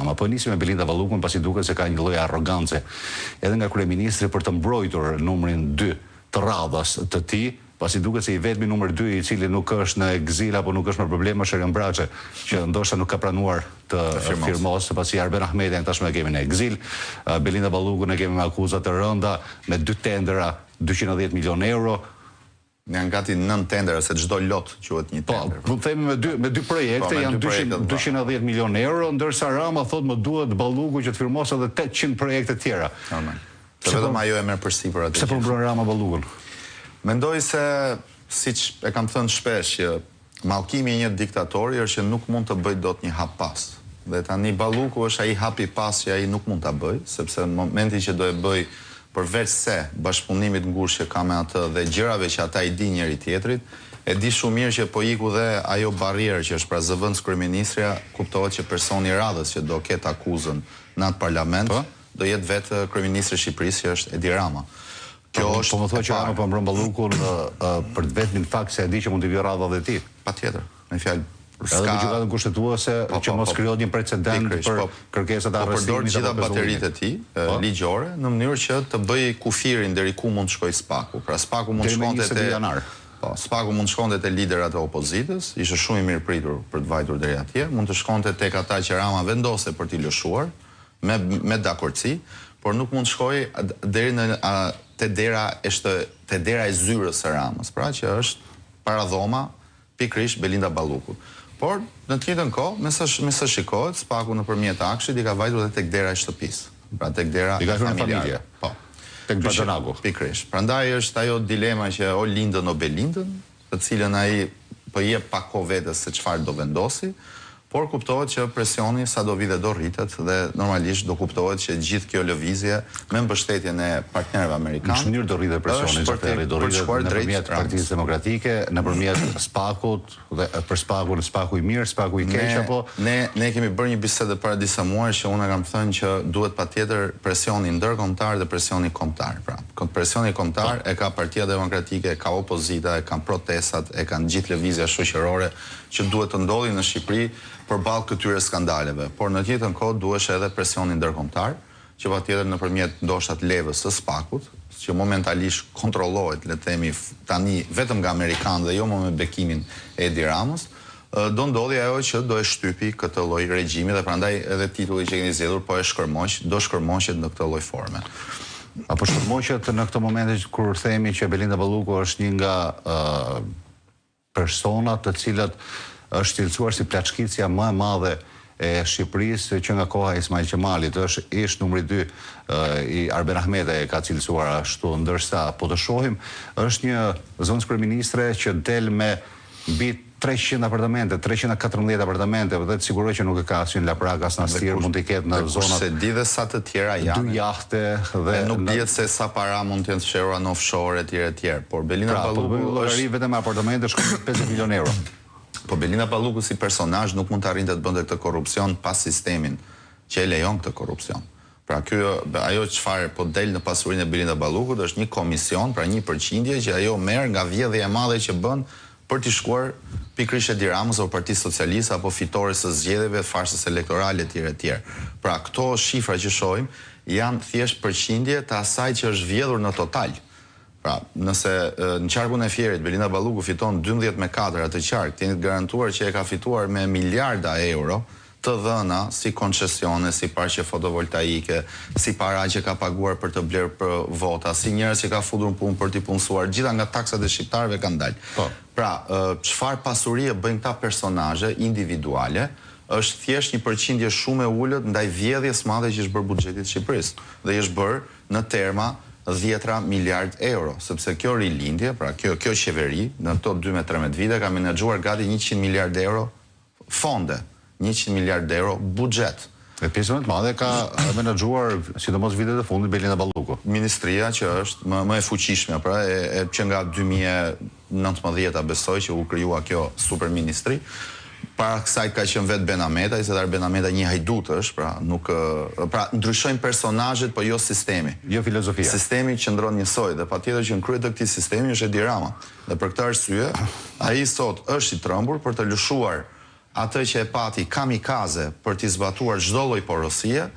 Rama. Po nisim me Belinda Ballukun pasi duket se ka një lloj arrogance edhe nga kryeministri për të mbrojtur numrin 2 të radhas të tij, pasi duket se i vetmi numër 2 i cili nuk është në ekzil apo nuk është me probleme është Erion Braçe, që ndoshta nuk ka pranuar të firmosë, pasi Arben Ahmeti tashmë e kemi në ekzil, Belinda Ballukun e kemi me akuza të rënda, me 2 tendera, 210 milion euro. Janë gati 9 tendera, se çdo lot quhet një tender. Po, themi me dy projekte, janë 210 milion euro, ndërsa Rama thot më duhet Balluku që të firmos edhe 800 projekte tjera. Normal. Se vetëm ajo e merr përsipër atë. Pse po mbron Rama Ballukun? Mendoj se, siç e kam thënë shpesh, që mallkimi i një diktatori është që nuk mund të bëj dot një hap pas. Dhe tani Balluku është ai hapi pas që ai nuk mund ta bëj, sepse në momentin që do e bëj, përveç se bashkëpunimit ngushtë që ka me atë dhe gjërave që ata i di njëri tjetrit, e di shumë mirë që po iku dhe ajo barrierë që është pra zëvendës kryeministrja, kuptohet që personi i radhës që do ketë akuzën në atë parlament, do jetë vetë kryeministri i Shqipërisë, që është Edi Rama. Kjo është. Po më thuaj që Rama po mbron Ballukun për të vetmin fakt se e di që mund të vijë radha edhe ti. Patjetër, me fjalë. Edhe me gjykatën kushtetuese që mos krijohet një precedent për kërkesat e arrestimit. Po përdor gjitha bateritë e tij ligjore në mënyrë që të bëj kufirin deri ku mund të shkojë Spaku. Pra Spaku mund të shkonte te janar. Po, Spaku mund të shkonte te liderat e opozitës, ishte shumë i mirë pritur për të vajtur deri atje, mund të shkonte tek ata që Rama vendose për t'i lëshuar me dakordsi, por nuk mund të shkojë deri në te dera e zyrës së Ramës, pra që është paradhoma pikërisht Belinda Ballukut. Por në të njëjtën kohë, me sa shikohet, Spaku nëpërmjet akshit i ka vajtur edhe tek dera e shtëpisë, pra tek dera e familje. Po. Tek Bardanaku. Pikërisht. Prandaj është ajo dilema që o lindën o belindën, të cilën ai po jep pak kohë vetes se çfarë do vendosi, por kuptohet që presioni sa do vi dhe do rritet dhe normalisht do kuptohet që gjithë kjo lëvizje me mbështetjen e partnerëve amerikanë. Në mënyrë do rritet presioni do rritet nëpërmjet Partisë Demokratike, nëpërmjet Spakut dhe për Spakun, Spaku i mirë, Spaku i keq apo ne kemi bërë një bisedë para disa muajsh që unë kam thënë që duhet patjetër presioni ndërkombëtar dhe presioni kombëtar. Pra, presioni kombëtar e ka Partia Demokratike, e ka opozita, e kanë protestat, e kanë gjithë lëvizja shoqërore që duhet të ndodhin në Shqipëri përballë këtyre skandaleve, por në të njëjtën kohë duhesh edhe presioni ndërkombëtar, që patjetër nëpërmjet ndoshta të levës së Spakut, që momentalisht kontrollohet, le të themi tani vetëm nga amerikanë dhe jo më me bekimin e Edi Ramës, do ndodhi ajo që do e shtypi këtë lloj regjimi dhe prandaj edhe titulli që keni zgjedhur po e shkërmoq, do shkërmoqet në këtë lloj forme. Apo shkërmoqet në këtë moment kur themi që Belinda Balluku është një nga personat të cilat është cilësuar si plaçkitësja më e madhe e Shqipërisë që nga koha e Ismail Qemalit, është ish numri 2 i Arben Ahmeti e ka cilësuar ashtu, ndërsa po të shohim është një zëvendës kryeministre që del me mbi 300 apartamente, 314 apartamente, dhe të siguroj që nuk e ka asnjë laprak as asnjëherë mund të ketë në zonat. Se di dhe sa të tjera janë. 2 jahte dhe nuk dihet se sa para mund të jenë fshehura në offshore etj. Por Belinda Balluku llogari vetëm me apartamente shkon 50 milion euro. Po Belinda Balluku si personazh nuk mund të arrinte të bënte këtë korrupsion pas sistemin që e lejon këtë korrupsion. Pra ajo çfarë po del në pasurinë e Belinda Ballukut është një komision, pra 1% që ajo merr nga vjedhja e madhe që bën për t'i shkuar pikërisht Edi Ramës apo Partisë Socialiste apo fitores së zgjedhjeve, farsës elektorale etj. Pra këto shifra që shohim janë thjesht përqindje të asaj që është vjedhur në total. Pra, nëse në qarkun e Fierit Belinda Balluku fiton 12-4 atë qark, të jeni të garantuar që e ka fituar me miliarda euro të dhëna si koncesione, si parqe fotovoltaike, si para që ka paguar për të blerë për vota, si njerëz që ka futur në punë për t'i punësuar, gjitha nga taksat e shqiptarëve kanë dalë. Pra, çfarë pasurie bëjnë këta personazhe individuale, është thjesht një përqindje shumë e ulët ndaj vjedhjes madhe që është bërë buxhetit të Shqipërisë dhe është bërë në terma 10 miliard euro, sepse kjo rilindje, pra kjo qeveri, në këto 12-13 vite, ka menaxhuar gati 100 miliard euro fonde, 100 miliard euro buxhet. E pjesën më të madhe ka menaxhuar, sidomos vitet e fundit, Belinda Balluku. Ministria që është më e fuqishme, pra që nga 2019 besoj që u krijua kjo super ministri. Para kësaj ka qenë vetë Ben Ahmetaj, se Ben Ahmetaj një hajdut është, pra ndryshojnë personazhet, po jo sistemi. Jo filozofia. Sistemi qëndron njësoj dhe patjetër që në krye të këtij sistemi është Edi Rama. Dhe për këtë arsye, ai sot është i trembur për të lëshuar atë që e pati kamikaze për t'i zbatuar çdo lloj porosie,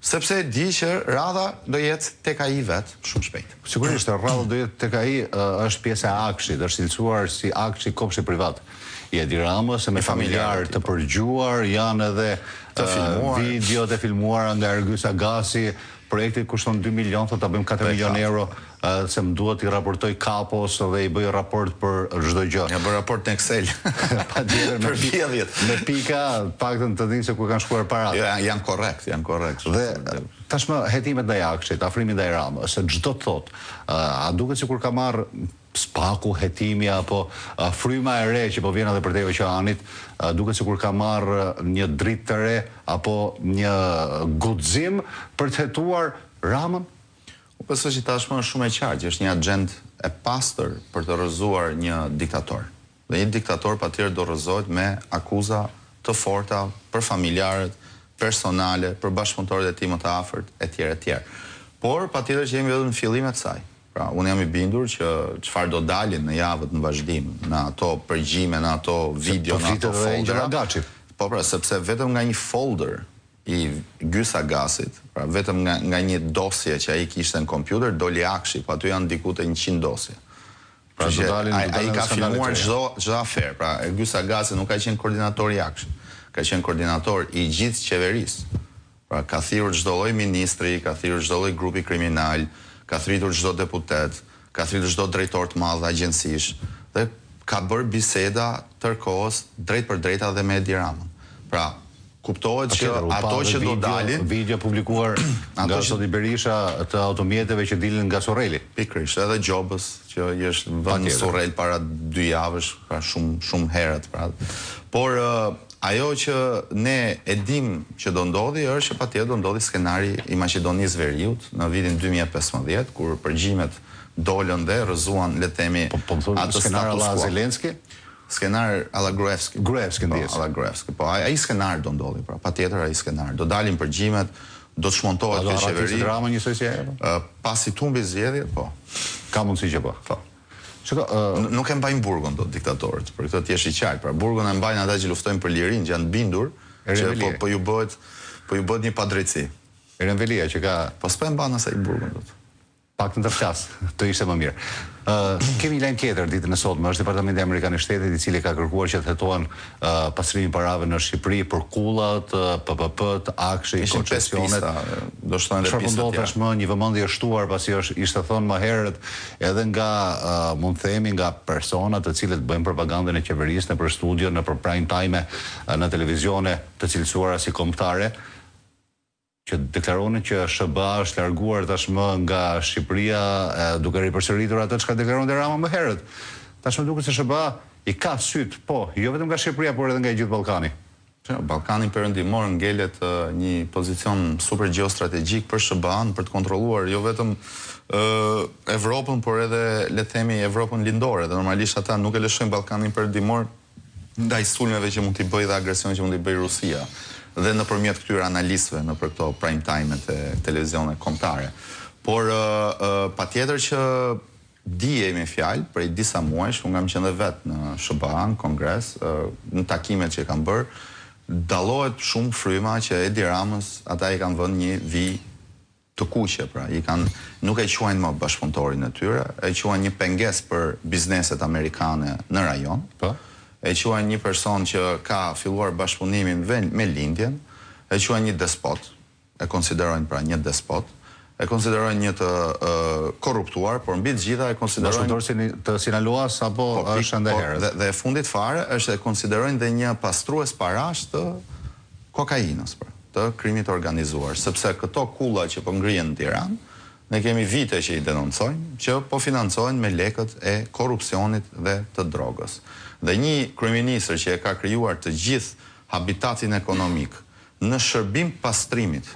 sepse e di që radha do jetë tek ai vet shumë shpejt. Sigurisht, radha do jetë tek ai, është pjesë e Akshit, është cilësuar si Akshi kopshti privat i Edi Ramës, me familjar të përgjuar, janë edhe videot e filmuara nga Ergyll Sagasi. Projekti kushton 2 milion, thotë ta bëjmë 4 milion euro, se më duhet i raportoj kapos dhe i bëj raport për çdo gjë. Ja bëj raport në Excel. Patjetër për vjedhjet. Me pika, paktën të dinë se ku kanë shkuar parat. Janë korrekt. Dhe tashmë hetimet ndaj Akshit, afrimi ndaj Ramës, se çdo të thotë, a duket sikur ka marrë spaku, hetimi, apo fryma e re që po vjen edhe për Teo Qeanit, duket sikur ka marrë një dritë të re, apo një guxim për të hetuar Ramën? Unë besoj që tashmë është shumë e qartë, që është një agent e pastër për të rrëzuar një diktator. Dhe një diktator patjetër do rrëzohet me akuza të forta për familjarët, personale, për bashkëpunëtorët e tij më të afërt, etj. Por patjetër që jemi vetëm në fillimet e saj. Pra, unë jam i bindur që çfarë do dalin në javët në vazhdim, në ato përgjime, në ato video, në ato foldera. Po pra, sepse vetëm nga një folder i Ergyll Sagasit, pra vetëm nga një dosje që ai kishte në kompjuter, doli Akshi, po aty janë diku te 100 dosje. Pra që ai ka filmuar çdo aferë. Pra, Ergyll Sagasi nuk ka qenë koordinator i Akshit, ka qenë koordinator i gjithë qeverisë. Pra, ka thirrur çdo lloj ministri, ka thirrur çdo lloj grupi kriminal, ka thritur çdo deputet, ka thritur çdo drejtor të madh agjencish, dhe ka bërë biseda tërkohës drejt për drejta dhe me Edi Ramën. Pra, kuptohet që ato që do dalin... Video publikuar nga Zoti Berisha të automjeteve që dilin nga Sorreli. Pikërisht, edhe Gjobës, që është vënë në Sorrel para 2 javësh, pra shumë herët. Por ajo që ne e dim që do ndodhi është që patjetër do ndodhi skenari i Maqedonisë Veriut në vitin 2015, kur përgjimet dolën dhe rrëzuan, le të themi, atë skenar alla Zelenski. Skenar alla Gruevski. Gruevski ndjes. Alla Gruevski. Po ai skenar do ndodhi, pra patjetër ai skenar. Do dalin përgjimet, do të shmontohet kjo qeveri. Do Rama njësoj si ajo? Pasi tumbi zgjedhjet, po. Ka mundësi që po. Nuk e mbajnë burgun do diktatorët, për këtë t'jesh i qartë. Pra burgun e mbajnë ata që luftojnë për lirinë, që janë bindur, që po ju bëhet një padrejtësi. Renvelia që ka... Po s'po e mban asaj burgun do të. Pak të ndërflas, të ishte më mirë. Kemi një lajm tjetër ditën e sotme, është Departamenti Amerikan i Shtetit, i cili ka kërkuar që të hetohen pastrimin parave në Shqipëri për kullat, PPP-t, Akshi, koncesionet. Do shtojnë edhe pjesë të tjera. Një vëmendje shtuar pasi ishte thënë më herët edhe nga, mund të themi, nga persona të cilët bëjnë propagandën e qeverisë nëpër studio, nëpër prime time në televizione të cilësuara si kombëtare, që deklaronin që SBA është larguar tashmë nga Shqipëria duke ripërsëritur atë çka deklaronte Rama më herët. Tashmë duket se SBA i ka syt, po, jo vetëm nga Shqipëria, por edhe nga i gjithë Ballkani. Ballkani Perëndimor ngelet një pozicion super gjeostrategjik për SBA-n për të kontrolluar jo vetëm Evropën, por edhe, le të themi, Evropën lindore. Dhe normalisht ata nuk e lëshojnë Ballkanin Perëndimor ndaj sulmeve që mund t'i bëjë dhe agresionin që mund t'i bëjë Rusia, dhe nëpërmjet këtyre analistëve nëpër këto prime time-et e televizione kombëtare. Por patjetër që jemi fjalë prej disa muajsh, unë kam qenë vetë në SBA, në Kongres, në takimet që kanë bërë, dallohet shumë fryma që Edi Ramës ata i kanë vënë një vijë të kuqe, pra nuk e quajnë më bashkëpunëtorin e tyre, e quajnë një pengesë për bizneset amerikane në rajon. E quajnë një person që ka filluar bashkëpunimin me lindjen, e quajnë një despot, e konsiderojnë pra një despot, e konsiderojnë një të korruptuar, por mbi të gjitha e konsiderojnë... Bashkëpunëtor të Sinaloas apo është ende herët? Dhe e fundit fare është e konsiderojnë dhe një pastrues parash të kokainës, të krimit organizuar, sepse këto kulla që po ngrihen në Tiranë, ne kemi vite që i denoncojnë, që po financohen me lekët e korrupsionit dhe të drogës. Dhe një kryeministër që e ka krijuar të gjithë habitatin ekonomik në shërbim pastrimit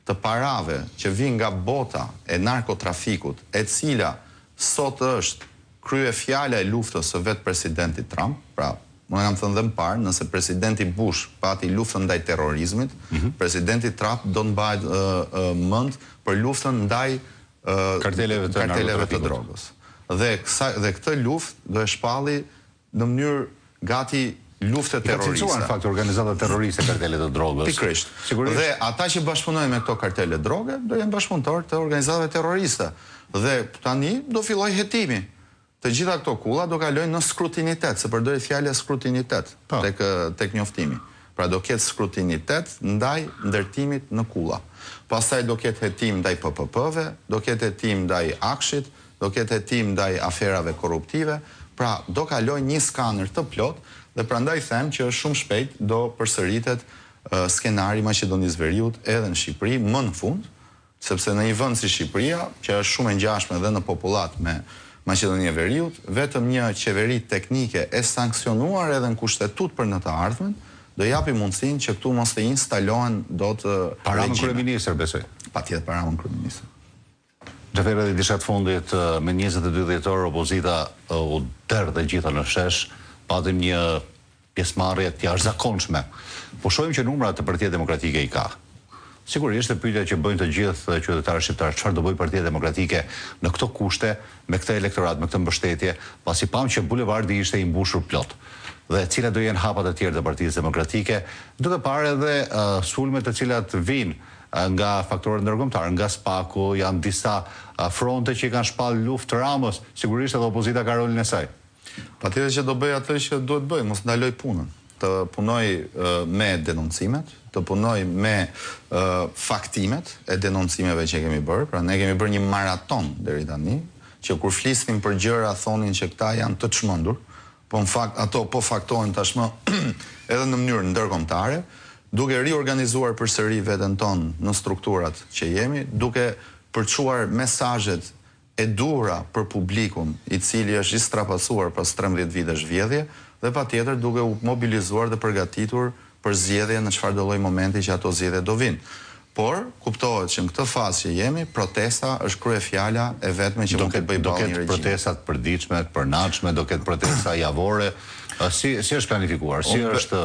të parave që vijnë nga bota e narkotrafikut, e cila sot është kryefjala e luftës së vetë presidentit Trump, pra unë kam thënë dhe më parë, nëse presidenti Bush pati luftën ndaj terrorizmit, presidenti Trump do të mbahet mend për luftën ndaj karteleve të drogës. Dhe këtë luftë do e shpalli në mënyrë gati lufte terroriste. Ka cilësuar në fakt organizata terroriste kartelet e drogës. Pikërisht. Sigurisht. Dhe ata që bashkëpunojnë me këto kartele droge do jenë bashkëpunëtor të organizatave terroriste. Dhe tani do filloj hetimi. Të gjitha këto kulla do kalojnë në skrutinitet, se përdori fjalë skrutinitet tek njoftimi. Pra do ketë skrutinitet ndaj ndërtimit në kulla. Pastaj do ketë hetim ndaj PPP-ve, do ketë hetim ndaj Akshit, do ketë hetim ndaj aferave korruptive, pra do kalojnë një skanër të plot dhe prandaj them që shumë shpejt do përsëritet skenari Maqedonisë Veriut edhe në Shqipëri më në fund, sepse në një vend si Shqipëria, që është shumë e ngjashme dhe në popullat me Maqedoninë e Veriut, vetëm një qeveri teknike e sankcionuar edhe në kushtetut për në të ardhmen, do japi mundësinë që këtu mos të instalohen dot Paramën kryeministër, besoj. Patjetër Paramën kryeministër. Xhaferi dhe dishat fundit me 22 dhjetor opozita u tërë dhe gjitha në shesh, patëm një pjesëmarrje të jashtëzakonshme. Po shohim që numrat të Partia Demokratike i ka. Sigurisht e pyetja që bëjnë të gjithë qytetarët shqiptar, çfarë do bëjë Partia Demokratike në këto kushte, me këtë elektorat, me këtë mbështetje, pasi pam që bulevardi ishte i mbushur plot. Dhe cilat do jenë hapat e tjerë të Partisë Demokratike, duke parë edhe sulmet të cilat vinë nga faktorët ndërkombëtar, nga SPAK-u, janë disa fronte që i kanë shpall luftë Ramës, sigurisht edhe opozita ka rolin e saj. Patjetër që do bëj atë që duhet bëj, mos ndaloj punën. Të punoj me denoncimet, të punoj me faktimet e denoncimeve që kemi bërë, pra ne kemi bërë një maraton deri tani, që kur flisnim për gjëra thonin që këta janë të çmendur, po në fakt ato po faktohen tashmë edhe në mënyrë ndërkombëtare, duke riorganizuar përsëri veten tonë në strukturat që jemi, duke përçuar mesazhet e dura për publikun, i cili është i strapasuar pas 13 vitesh vjedhje, dhe patjetër duke u mobilizuar dhe përgatitur për zgjedhje në çfarëdo lloj momenti që ato zgjedhje do vinë. Por kuptohet që në këtë fazë që jemi, protesta është kryefjala e vetme që mund të bëjë ballë një regjimi. Do ketë protestat të përditshme, të përnaçme, do ketë protesta javore. Si është planifikuar? Si është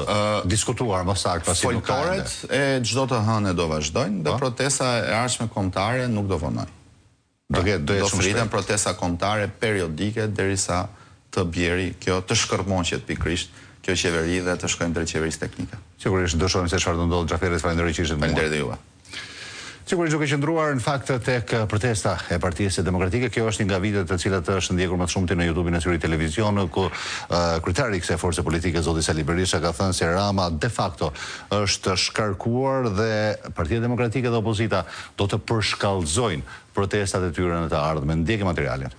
diskutuar më saktë pasi nuk ka ende? Foltoret e çdo të hënë do vazhdojnë dhe protesta e ardhshme kombëtare nuk do vonojnë. Do friten protesta kombëtare periodike derisa të bjeri kjo të shkërmoqet pikërisht kjo qeveri dhe të shkojmë drejt qeverisë teknike. Sigurisht do shohim se çfarë do ndodhë. Xhaferi, falenderoj që ishit me mua. Faleminderit juve. Sigurisht duke qëndruar në fakt tek protesta e Partisë Demokratike, kjo është një nga videot të cilat është ndjekur më të shumti në YouTube-in e Syri Televizion, ku kryetari i kësaj force politike zoti Sali Berisha ka thënë se Rama de facto është shkarkuar dhe Partia Demokratike dhe opozita do të përshkallëzojnë protestat e tyre në të ardhmen. Ndjekim materialin.